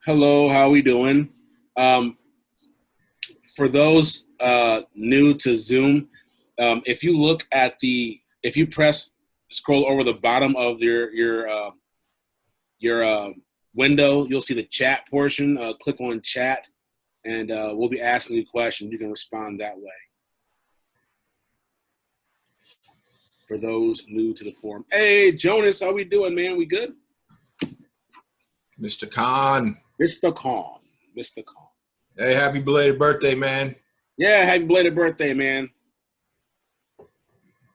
Hello, how we doing? Um, for those new to Zoom, if you look at if you scroll over the bottom of your window, you'll see the chat portion. Click on chat, and we'll be asking you questions. You can respond that way. For those new to the forum, hey Jonas, how we doing, man? We good? Mr. Khan. Mr. Khan. Mr. Khan. Hey, happy belated birthday, man. Yeah, happy belated birthday, man.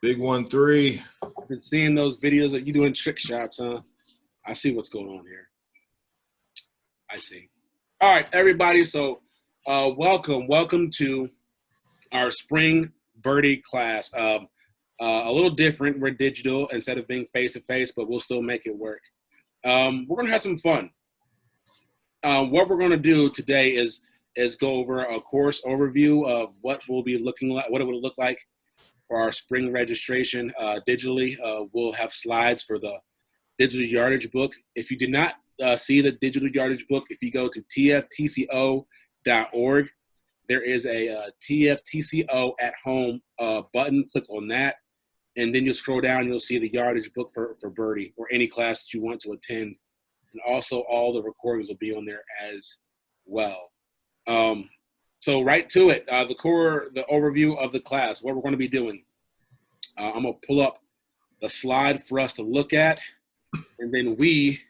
Big 1-3. I've been seeing those videos of you doing trick shots, huh? I see what's going on here. I see. All right, everybody. So welcome to our spring Birdie class. A little different. We're digital instead of being face-to-face, but we'll still make it work. We're going to have some fun. What we're going to do today is go over a course overview of what we'll be looking like, what it would look like for our spring registration digitally. We'll have slides for the digital yardage book. If you did not see the digital yardage book, if you go to tftco.org, there is a TFTCO at home button. Click on that, and then you'll scroll down and you'll see the yardage book for Birdie or any class that you want to attend. And also all the recordings will be on there as well. So right to it, the overview of the class, what we're going to be doing. I'm going to pull up the slide for us to look at, and then we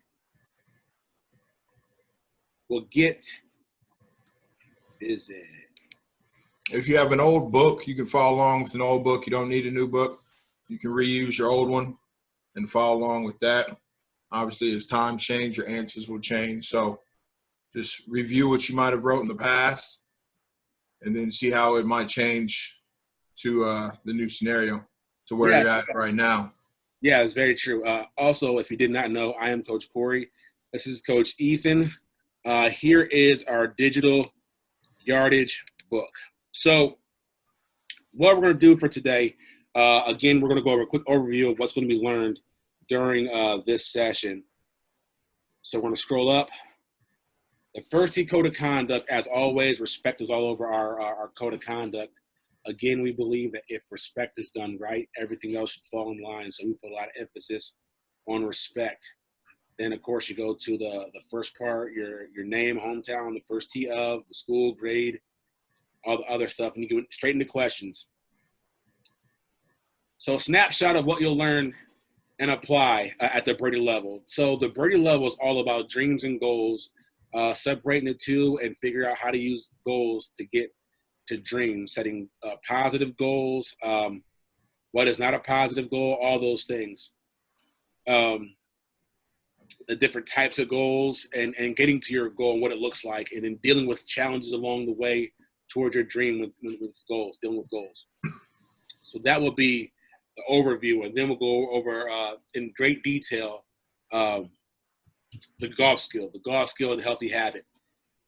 will get busy. If you have an old book, you can follow along with an old book. You don't need a new book. You can reuse your old one and follow along with that. Obviously, as times change, your answers will change. So just review what you might have wrote in the past and then see how it might change to the new scenario, to where you're at right now. Yeah, it's very true. Also, if you did not know, I am Coach Corey. This is Coach Ethan. Here is our digital yardage book. So what we're going to do for today, again, we're going to go over a quick overview of what's going to be learned during this session. So we're going to scroll up. The first T code of conduct, as always, respect is all over our code of conduct. Again, we believe that if respect is done right, everything else should fall in line. So we put a lot of emphasis on respect. Then, of course, you go to the first part, your name, hometown, the first T of, the school, grade, all the other stuff, and you go straight into questions. So a snapshot of what you'll learn and apply at the Birdie level. So the Birdie level is all about dreams and goals, separating the two and figure out how to use goals to get to dreams, setting positive goals, what is not a positive goal, all those things. The different types of goals and getting to your goal and what it looks like, and then dealing with challenges along the way towards your dream with goals, dealing with goals. So that will be the overview, and then we'll go over in great detail the golf skill and healthy habit.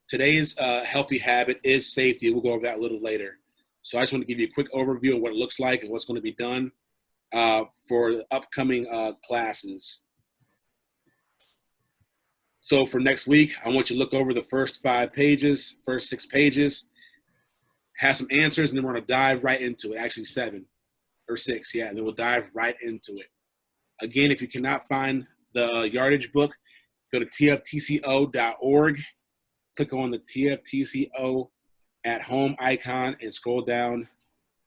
Today's healthy habit is safety. We'll go over that a little later. So I just want to give you a quick overview of what it looks like and what's going to be done for the upcoming classes. So for next week, I want you to look over the first 6 pages, have some answers, and then we're going to dive right into it. Actually 7 or 6, yeah, and then we'll dive right into it. Again, if you cannot find the yardage book, go to tftco.org, click on the TFTCO at home icon, and scroll down.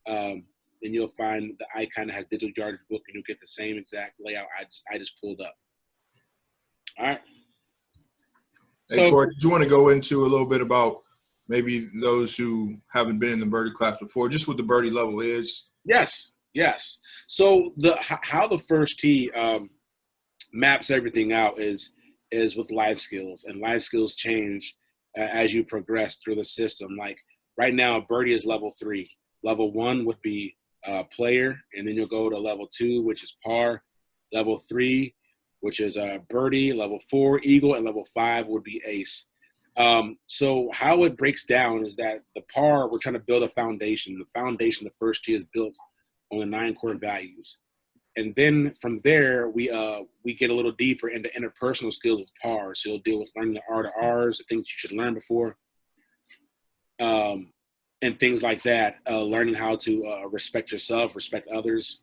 Then you'll find the icon that has digital yardage book, and you'll get the same exact layout I just pulled up. All right. Hey, Corey, did you want to go into a little bit about maybe those who haven't been in the Birdie class before, just what the Birdie level is? Yes. So how the first tee maps everything out is with life skills, and life skills change as you progress through the system. Like right now, Birdie is level 3. Level 1 would be player, and then you'll go to level 2, which is par. Level 3, which is Birdie. Level 4, eagle, and level 5 would be ace. So how it breaks down is that the par, we're trying to build a foundation. The foundation, the first tee, is built on the 9 core values. And then from there, we get a little deeper into interpersonal skills with par. So you'll deal with learning the art of R's, the things you should learn before, and things like that. Learning how to respect yourself, respect others,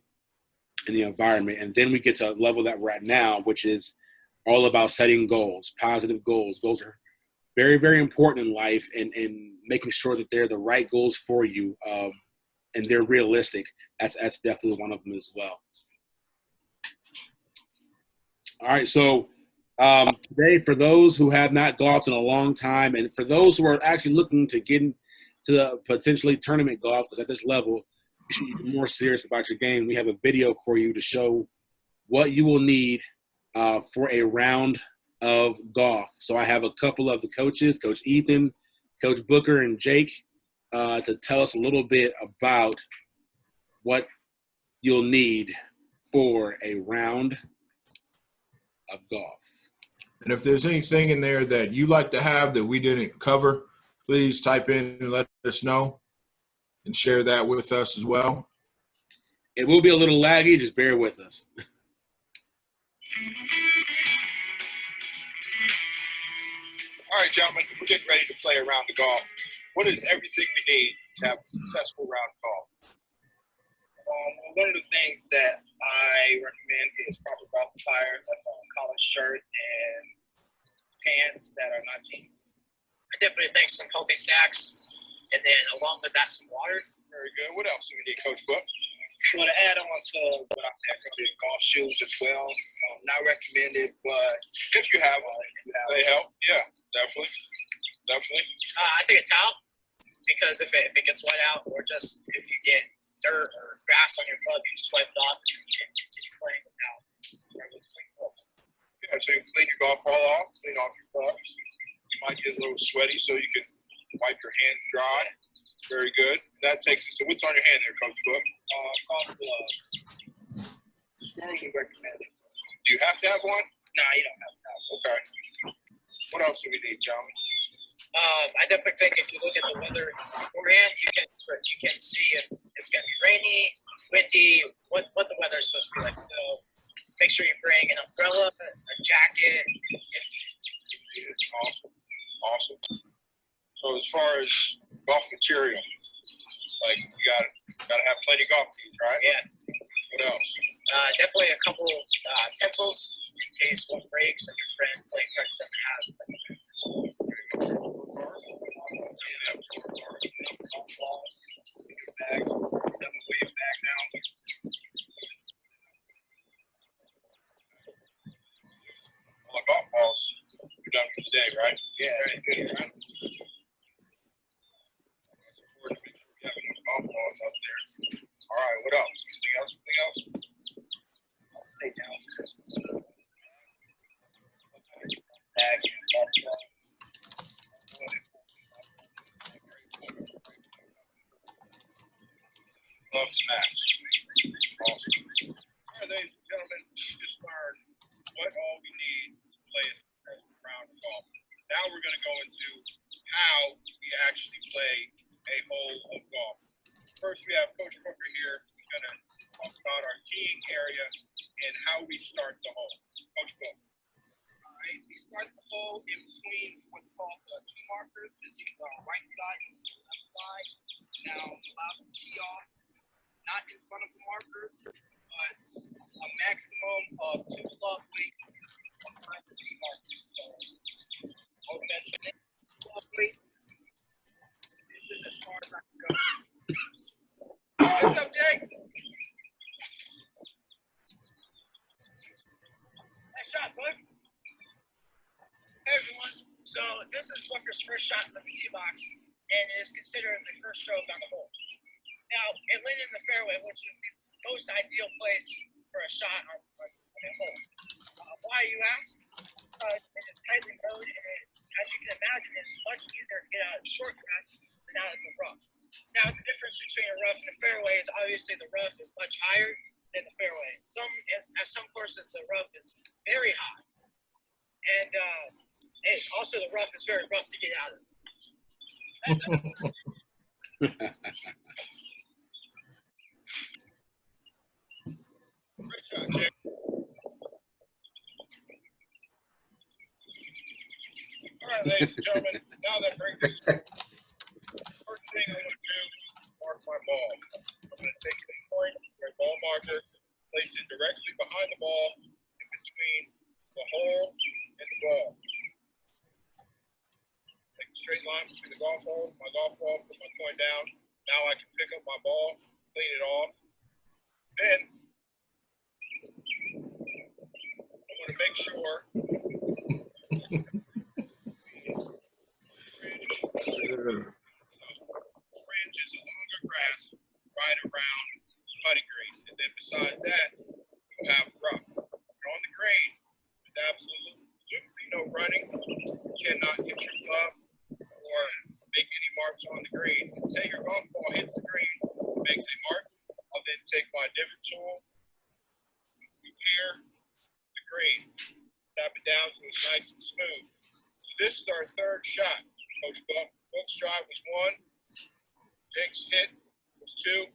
and the environment. And then we get to a level that we're at now, which is all about setting goals, positive goals. Goals are very, very important in life, and making sure that they're the right goals for you, and they're realistic. That's definitely one of them as well. All right, so today, for those who have not golfed in a long time, and for those who are actually looking to get into the potentially tournament golf, because at this level, you should be more serious about your game, we have a video for you to show what you will need for a round of golf. So I have a couple of the coaches, Coach Ethan, Coach Booker, and Jake, to tell us a little bit about what you'll need for a round of golf. And if there's anything in there that you like to have that we didn't cover, please type in and let us know and share that with us as well. It will be a little laggy, just bear with us. All right, gentlemen, we're getting ready to play a round of golf. What is everything we need to have a successful round of golf? One of the things that I recommend is proper golf attire. That's a collared shirt and pants that are not jeans. I definitely think some healthy snacks, and then along with that, some water. Very good. What else do we need, Coach Book? So to add on to what I said earlier, golf shoes as well. Not recommended, but if you have one, they help. Yeah, definitely. I think a towel, because if it gets wet out, or just if you get dirt or grass on your club, you just wipe it off and continue playing without everyone's clean clothes. Yeah, so you can clean your golf ball off, clean off your clubs. You might get a little sweaty, so you can wipe your hands dry. Very good. That takes us. So what's on your hand there, Coach Book? Golf gloves. Strongly recommended. Do you have to have one? No, you don't have to have one. Okay. What else do we need, gentlemen? I definitely think if you look at the weather beforehand, you can see if it's going to be rainy, windy, what the weather is supposed to be like. So make sure you bring an umbrella, a jacket. Awesome. So as far as golf material, like you gotta have plenty of golf tees, right? Yeah. What else? Definitely a couple pencils in case one breaks and your friend playing card doesn't have it. Bag. Definitely a bag now. Well, golf balls, you're done for the day, right? Yeah, very good, right? We have enough golf balls up there. All right, what else? Something else? Say down. Bag and golf balls. Gloves match. Awesome. All right, ladies and gentlemen, we just learned what all we need to play a successful round of golf. Now we're going to go into how we actually play a hole of golf. First, we have Coach Booker here who's going to talk about our teeing area and how we start the hole. Coach Booker. All right, we start the hole in between what's called the tee markers. This is the right side, this is the left side. Now, I'm allowed to tee off, not in front of the markers, but a maximum of 2 club weights behind the tee markers. So, over at the next club weights, this is as far as I can go. What's up, Jake? Nice shot, bud. Hey everyone, so this is Booker's first shot from the tee box, and it is considered the first stroke on the hole. Now, it landed in the fairway, which is the most ideal place for a shot on a hole. Why, you ask? It is tightly rowed, and as you can imagine, it's much easier to get out of short grass than out of the rough. Now, the difference between a rough and a fairway is obviously the rough is much higher than the fairway. At some courses, the rough is very high. And also the rough is very rough to get out of. Great shot. Check. All right, ladies and gentlemen, now that brings us to the first thing I'm going to do is mark my ball. I'm going to take the point, my ball marker, place it directly behind the ball, in between the hole and the ball. Take a straight line between the golf hole, my golf ball, put my point down. Now I can pick up my ball, clean it off. Then I want to make sure fringe is along the grass right around the putting green. And then besides that, you'll have rough. And on the green, there's absolutely no running. You cannot hit your club or make any marks on the green. And say your golf ball hits the green, makes a mark, I'll then take my divot tool, repair the green, tap it down so it's nice and smooth. So this is our third shot. Coach Book's drive was 1, Jake's hit was 2.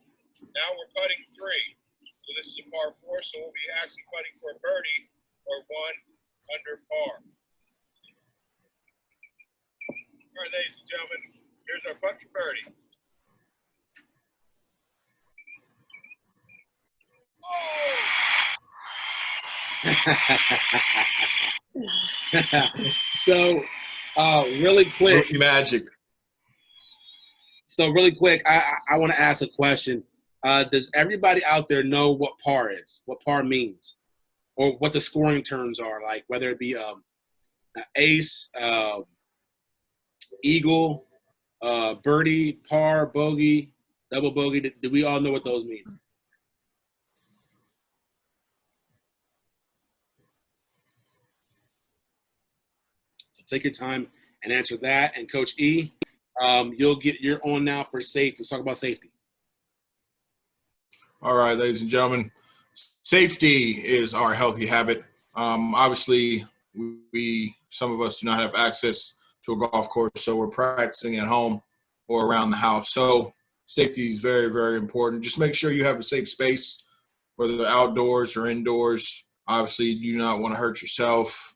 Now we're putting 3. So this is a par 4, so we'll be actually putting for a birdie or 1 under par. All right, ladies and gentlemen, here's our putt for birdie. So, really quick. Rookie magic. So really quick, I want to ask a question. Does everybody out there know what par is, what par means, or what the scoring terms are, like whether it be an ace, eagle, birdie, par, bogey, double bogey? Do we all know what those mean? So take your time and answer that. And Coach E, you're on now for safety. Let's talk about safety. All right, ladies and gentlemen, safety is our healthy habit. Obviously, some of us do not have access to a golf course, so we're practicing at home or around the house. So safety is very, very important. Just make sure you have a safe space, whether outdoors or indoors. Obviously, you do not want to hurt yourself,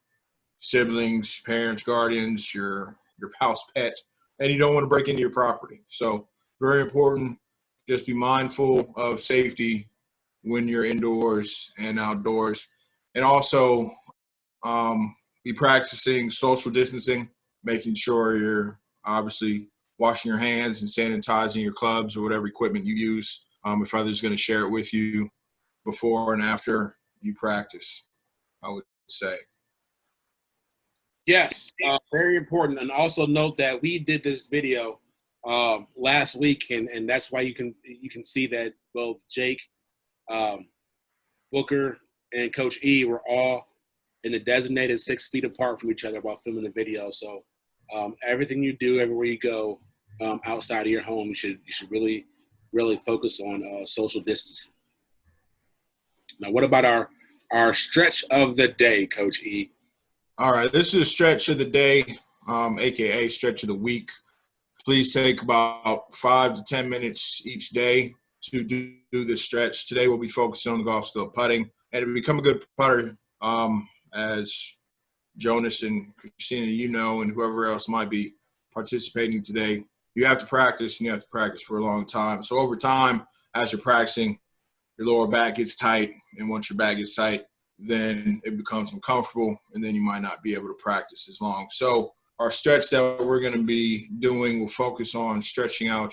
siblings, parents, guardians, your house pet, and you don't want to break into your property. So very important. Just be mindful of safety when you're indoors and outdoors. And also be practicing social distancing, making sure you're obviously washing your hands and sanitizing your clubs or whatever equipment you use if others are going to share it with you before and after you practice, I would say. Yes, very important. And also note that we did this video last week, and that's why you can see that both Jake, Booker, and Coach E were all in the designated 6 feet apart from each other while filming the video. So everything you do, everywhere you go outside of your home, you should really focus on social distancing. Now, what about our stretch of the day, Coach E? All right, this is stretch of the day, aka stretch of the week. Please take about 5 to 10 minutes each day to do this stretch. Today we'll be focusing on the golf skill of putting. And to become a good putter, as Jonas and Christina, and whoever else might be participating today, you have to practice, and you have to practice for a long time. So over time, as you're practicing, your lower back gets tight, and once your back gets tight, then it becomes uncomfortable, and then you might not be able to practice as long. So our stretch that we're going to be doing will focus on stretching out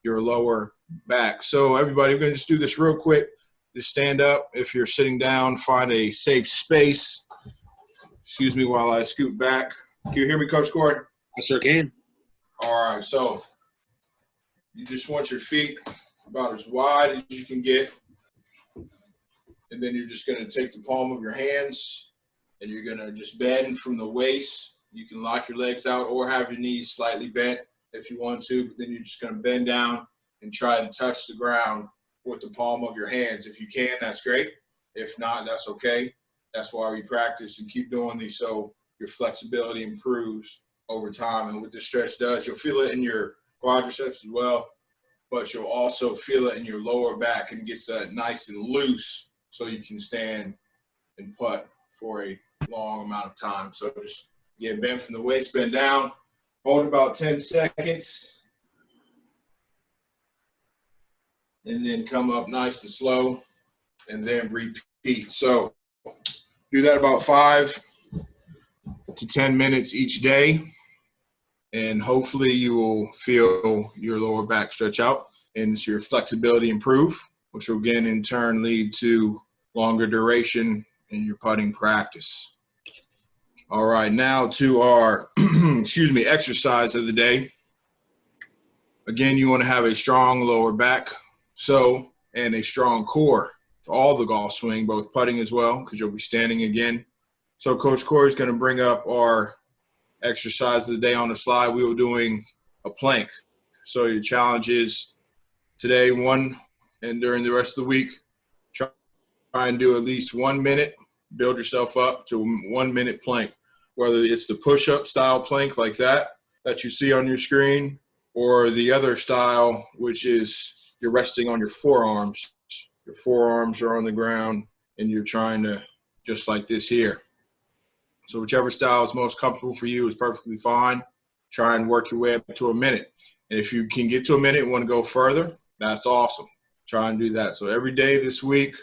your lower back. So everybody, we're going to just do this real quick. Just stand up. If you're sitting down, find a safe space. Excuse me while I scoot back. Can you hear me, Coach Corey? I sure can. All right, so you just want your feet about as wide as you can get. And then you're just going to take the palm of your hands and you're going to just bend from the waist. You can lock your legs out or have your knees slightly bent if you want to, but then you're just going to bend down and try and touch the ground with the palm of your hands. If you can, that's great. If not, that's okay. That's why we practice and keep doing these so your flexibility improves over time. And what this stretch does, you'll feel it in your quadriceps as well, but you'll also feel it in your lower back and gets that nice and loose so you can stand and putt for a long amount of time. So just get bent from the waist, bend down, hold about 10 seconds, and then come up nice and slow, and then repeat. So do that about 5 to 10 minutes each day, and hopefully you will feel your lower back stretch out and your flexibility improve, which will again in turn lead to longer duration in your putting practice. All right, now to our exercise of the day. Again, you want to have a strong lower back, and a strong core for all the golf swing, both putting as well, because you'll be standing again. So Coach Corey is going to bring up our exercise of the day on the slide. We were doing a plank. So your challenge is today, and during the rest of the week, try and do at least 1 minute, build yourself up to 1 minute plank, whether it's the push-up style plank like that you see on your screen, or the other style, which is you're resting on your forearms. Your forearms are on the ground, and you're trying to, just like this here. So whichever style is most comfortable for you is perfectly fine. Try and work your way up to a minute. And if you can get to a minute and want to go further, that's awesome. Try and do that. So every day this week,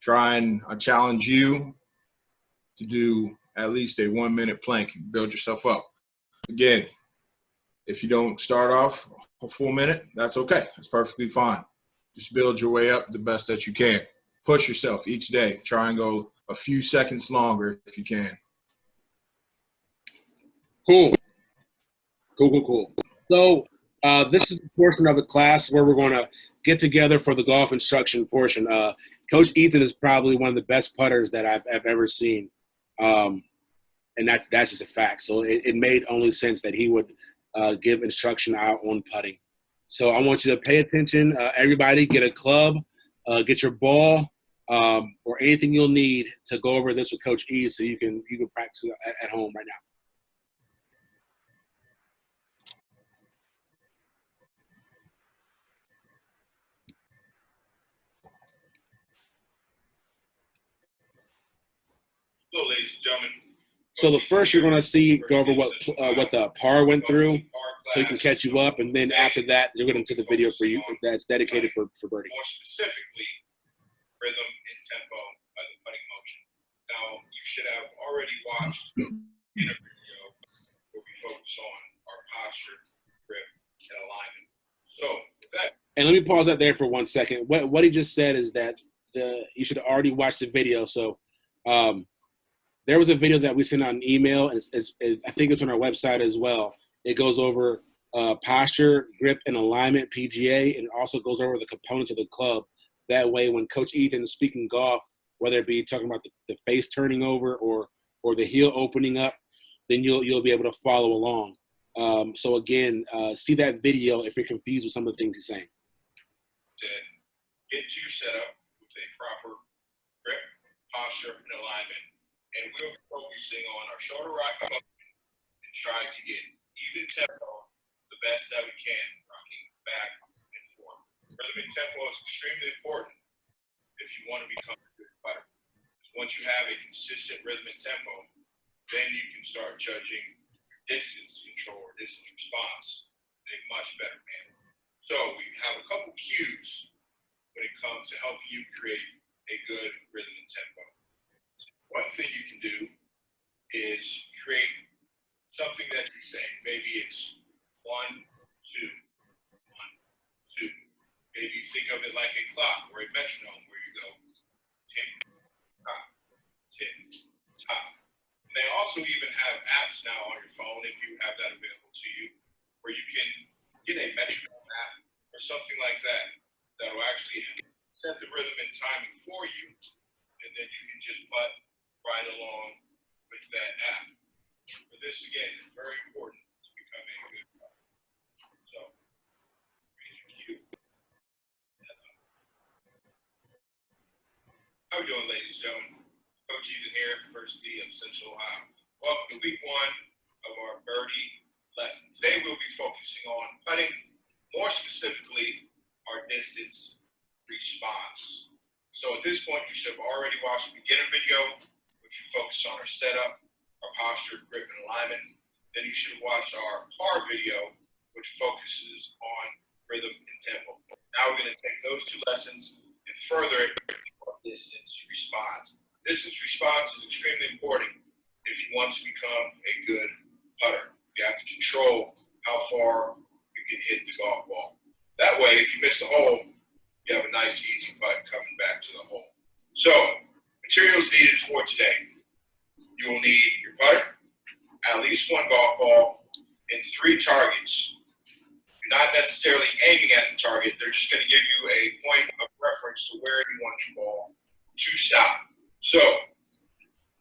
I challenge you to do at least a 1 minute plank and build yourself up. Again, if you don't start off a full minute, that's okay. That's perfectly fine. Just build your way up the best that you can. Push yourself each day. Try and go a few seconds longer if you can. Cool. So this is the portion of the class where we're going to get together for the golf instruction portion. Coach Ethan is probably one of the best putters that I've ever seen. And that's just a fact. So it made only sense that he would give instruction out on putting. So I want you to pay attention. Everybody get a club, get your ball, or anything you'll need to go over this with Coach E so you can practice it at home right now. Hello, ladies and gentlemen. So the first you're going to go over what the par went through, so he can catch you up, and then after that you're going to the video for you that's dedicated for Birdie. More specifically, rhythm and tempo of the putting motion. Now, you should have already watched the inner video where we focus on our posture, grip, and alignment. So with that, and let me pause that there for 1 second. What he just said is that you should have already watched the video. So there was a video that we sent out an email. I think it's on our website as well. It goes over posture, grip, and alignment, PGA, and it also goes over the components of the club. That way, when Coach Ethan is speaking golf, whether it be talking about the face turning over or the heel opening up, then you'll be able to follow along. So again, see that video if you're confused with some of the things he's saying. Get into your setup with a proper grip, posture, and alignment. And we'll be focusing on our shoulder rock motion and trying to get even tempo the best that we can, rocking back and forth. Rhythm and tempo is extremely important if you want to become a good putter. Because once you have a consistent rhythm and tempo, then you can start judging your distance control or distance response in a much better manner. So we have a couple cues when it comes to helping you create a good rhythm and tempo. One thing you can do is create something that you're saying. Maybe it's 1, 2, 1, 2. Maybe you think of it like a clock or a metronome where you go tick, tock, tick, tock. And they also even have apps now on your phone, if you have that available to you, where you can get a metronome app or something like that that will actually set the rhythm and timing for you, and then you can just putt right along with that app. But this, again, is very important to becoming a good putter. So, here's your cue. How we doing, ladies and gentlemen? Coach Ethan here, First Tee of Central Ohio. Welcome to week 1 of our Birdie lesson. Today we'll be focusing on putting, more specifically, our distance response. So at this point, you should have already watched the beginner video, which we focus on our setup, our posture, grip, and alignment. Then you should have watched our par video, which focuses on rhythm and tempo. Now we're going to take those two lessons and further it on distance response. Distance response is extremely important if you want to become a good putter. You have to control how far you can hit the golf ball. That way, if you miss the hole, you have a nice, easy putt coming back to the hole. So, materials needed for today. You will need your putter, at least one golf ball, and 3 targets. You're not necessarily aiming at the target. They're just going to give you a point of reference to where you want your ball to stop. So,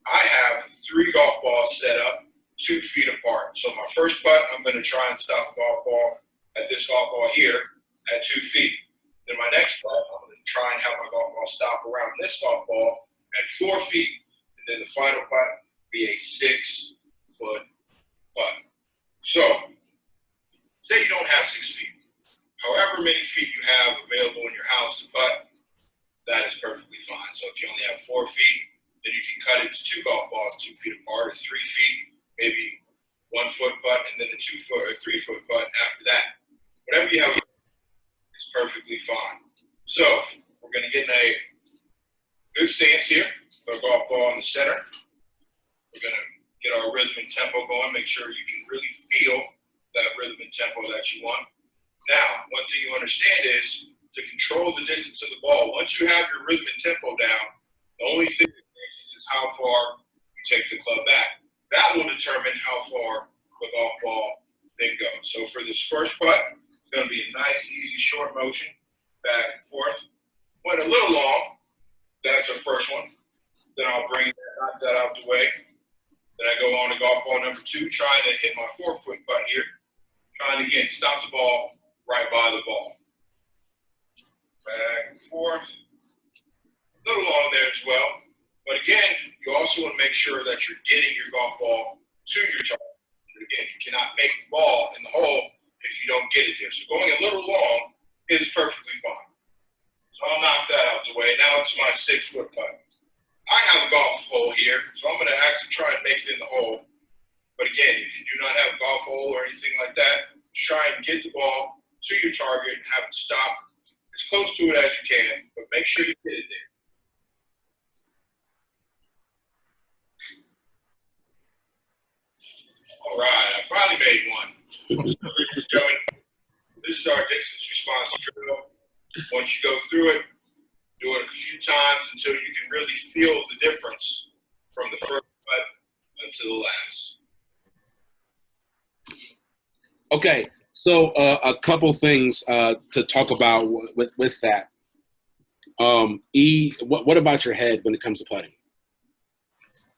I have 3 golf balls set up 2 feet apart. So my first putt, I'm going to try and stop the golf ball at this golf ball here at 2 feet. Then my next putt, I'm going to try and have my golf ball stop around this golf ball at 4 feet. And then the final putt be a 6-foot putt. So, say you don't have 6 feet. However many feet you have available in your house to putt, that is perfectly fine. So if you only have 4 feet, then you can cut it to 2 golf balls 2 feet apart, or 3 feet, maybe 1 foot putt, and then a 2 foot or 3 foot putt after that. Whatever you have is perfectly fine. So we're going to get in a good stance here with our golf ball in the center. We're going to get our rhythm and tempo going, make sure you can really feel that rhythm and tempo that you want. Now, one thing you understand is to control the distance of the ball. Once you have your rhythm and tempo down, the only thing that changes is how far you take the club back. That will determine how far the golf ball then goes. So for this first putt, it's going to be a nice, easy, short motion, back and forth. Went a little long. That's the first one. Then I'll knock that out the way. Then I go on to golf ball number 2, trying to hit my 4-foot putt here. Trying to, again, stop the ball right by the ball. Back and forth. A little long there as well. But again, you also want to make sure that you're getting your golf ball to your target. Again, you cannot make the ball in the hole if you don't get it there. So going a little long is perfectly fine. So I'll knock that out the way. Now it's my 6-foot putt. I have a golf hole here, so I'm going to actually try and make it in the hole. But again, if you do not have a golf hole or anything like that, just try and get the ball to your target and have it stop as close to it as you can, but make sure you get it there. All right, I finally made one. This is our distance response drill. Once you go through it, do it a few times until you can really feel the difference from the first putt until the last. Okay, so a couple things to talk about with that. What about your head when it comes to putting?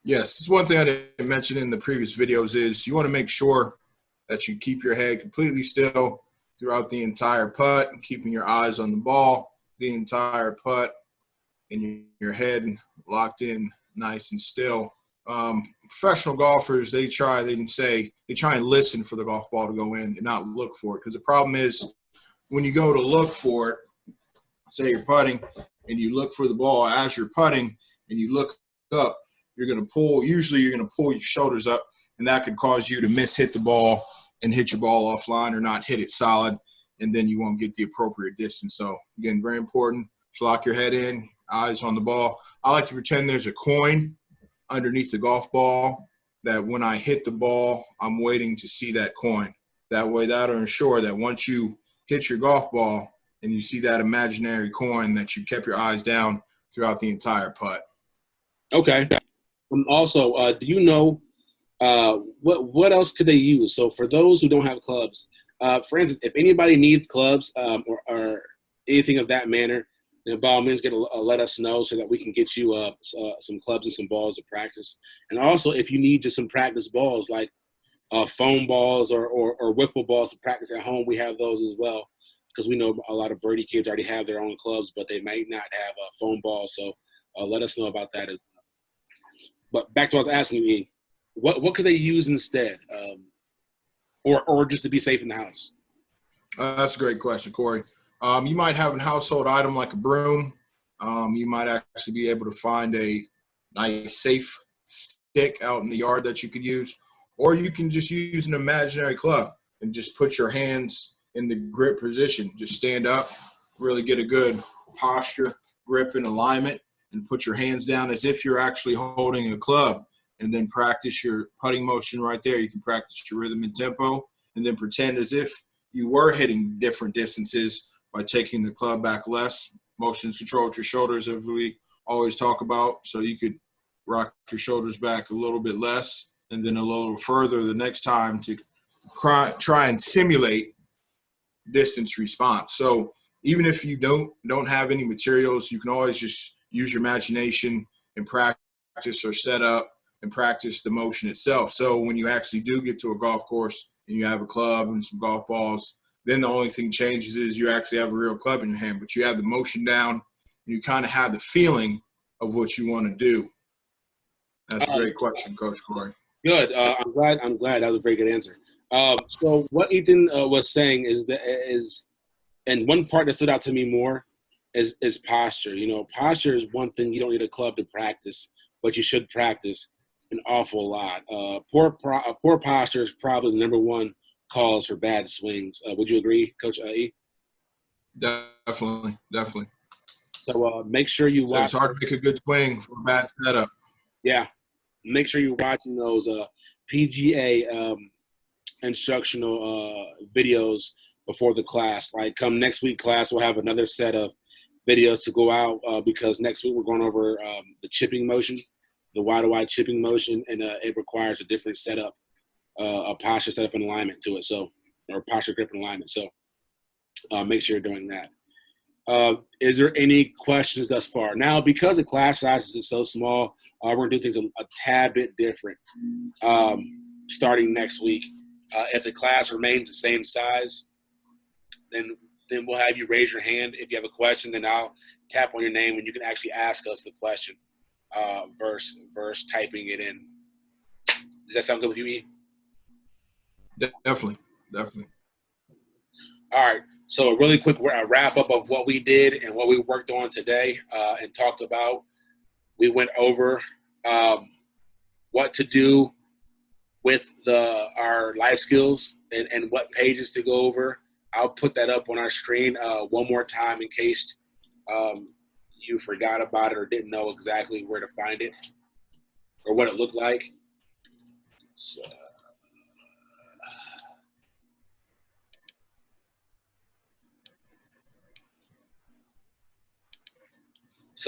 Yes, it's one thing I didn't mention in the previous videos is you want to make sure that you keep your head completely still throughout the entire putt, keeping your eyes on the ball the entire putt, and your head locked in nice and still. Professional golfers, they try and listen for the golf ball to go in and not look for it. Because the problem is when you go to look for it, say you're putting and you look for the ball as you're putting and you look up, you're going to pull your shoulders up, and that could cause you to hit the ball and hit your ball offline or not hit it solid, and then you won't get the appropriate distance. So again, very important. Just lock your head in, eyes on the ball. I like to pretend there's a coin underneath the golf ball that when I hit the ball, I'm waiting to see that coin. That way, that'll ensure that once you hit your golf ball and you see that imaginary coin, that you kept your eyes down throughout the entire putt. Okay. Also, do you know what else could they use? So for those who don't have clubs, for instance, if anybody needs clubs or anything of that manner, then by all means, let us know so that we can get you some clubs and some balls to practice. And also, if you need just some practice balls like foam balls or wiffle balls to practice at home, we have those as well. Because we know a lot of Birdie kids already have their own clubs, but they might not have foam balls. So let us know about that as well. But back to what I was asking you, E, what could they use instead, or just to be safe in the house? That's a great question, Corey. You might have a household item like a broom. You might actually be able to find a nice safe stick out in the yard that you could use, or you can just use an imaginary club and just put your hands in the grip position. Just stand up, really get a good posture, grip, and alignment, and put your hands down as if you're actually holding a club, and then practice your putting motion right there. You can practice your rhythm and tempo, and then pretend as if you were hitting different distances by taking the club back less. Motions control with your shoulders, as we always talk about. So you could rock your shoulders back a little bit less and then a little further the next time to try and simulate distance response. So even if you don't have any materials, you can always just use your imagination and practice or set up and practice the motion itself. So when you actually do get to a golf course and you have a club and some golf balls, then the only thing changes is you actually have a real club in your hand, but you have the motion down and you kind of have the feeling of what you want to do. That's a great question, Coach Corey. Good. I'm glad. That was a very good answer. So what Ethan was saying is, and one part that stood out to me more is posture. You know, posture is one thing you don't need a club to practice, but you should practice an awful lot. Poor posture is probably the number one cause for bad swings. Would you agree, Coach E? Definitely. So make sure you watch. It's hard to make a good swing from a bad setup. Yeah. Make sure you're watching those PGA instructional videos before the class. Like come next week class, we'll have another set of videos to go out because next week we're going over the chipping motion, the wide chipping motion, and it requires a different setup, a posture setup and alignment to it. So, or posture grip and alignment. So make sure you're doing that. Is there any questions thus far? Now, because the class sizes is so small, we're going to do things a tad bit different starting next week. If the class remains the same size, then we'll have you raise your hand. If you have a question, then I'll tap on your name and you can actually ask us the question versus typing it in. Does that sound good with you, E? Definitely. All right. So a really quick wrap up of what we did and what we worked on today and talked about. We went over what to do with our life skills and what pages to go over. I'll put that up on our screen one more time in case you forgot about it or didn't know exactly where to find it or what it looked like. So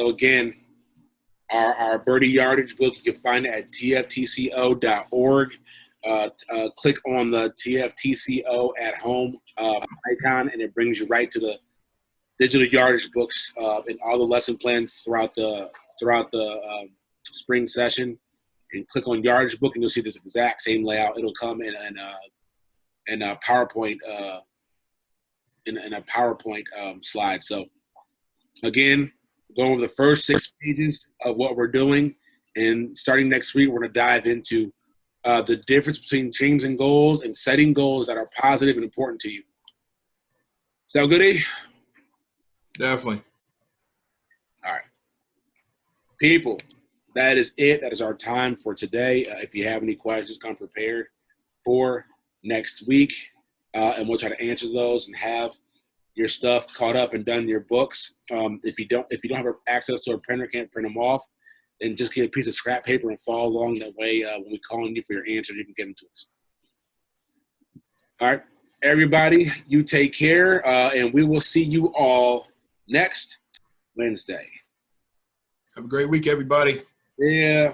again, our Birdie Yardage book, you can find it at tftco.org. Click on the TFTCO at home icon, and it brings you right to the digital yardage books and all the lesson plans throughout the spring session. And click on yardage book, and you'll see this exact same layout. It'll come in a PowerPoint in a PowerPoint slide. So again, go over the first 6 pages of what we're doing, and starting next week, we're going to dive into the difference between dreams and goals and setting goals that are positive and important to you. Sound good, E? Definitely. All right. People, that is it. That is our time for today. If you have any questions, come prepared for next week, and we'll try to answer those and have your stuff caught up and done in your books. If you don't have access to a printer, can't print them off, then just get a piece of scrap paper and follow along. That way, when we call on you for your answers, you can get them to us. All right, everybody, you take care, and we will see you all next Wednesday. Have a great week, everybody. Yeah.